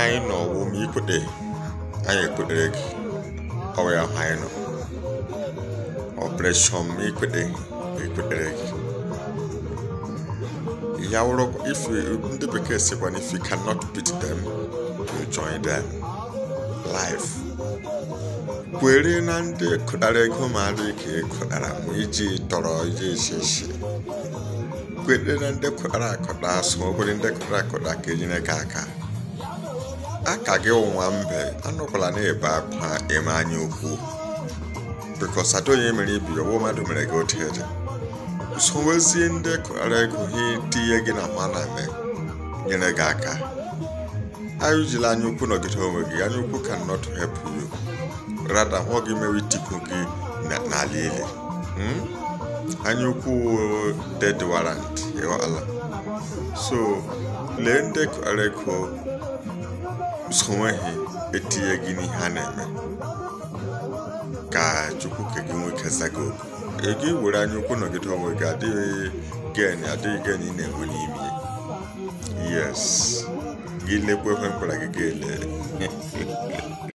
I know me put it. I put the egg. How I know. Operation me put it. We put the egg. If you the because when if you cannot beat them, you join them. Life. Kwere na ndị kụdara ego ma adị ka kụdara m iji tọrọ ije shishi. Kwere na ndị kụdara akụda asụ obere ndị kụdara akụda ka enyere ka aka gị nwa mbe anụkwala na-ebe akwa eme anya ukwu because adonye mere ibi ọwụ mmadụ mere gị otu ede so wezie ndị kụdara ego ha tinye gị na mma na eme nyere gị aka ayụjila anya ukwu nọgide onwe gị anya ukwu cannot help you. Rather, what give me with Tipuki na lili. Anyuku dead warrant, Allah. So, lende areko somehi etie gini haneme. Ka chuku kegimu kazago. Egi wura anyuku no get home with adi gen in a Yes. Gile boyfriend for like a gale.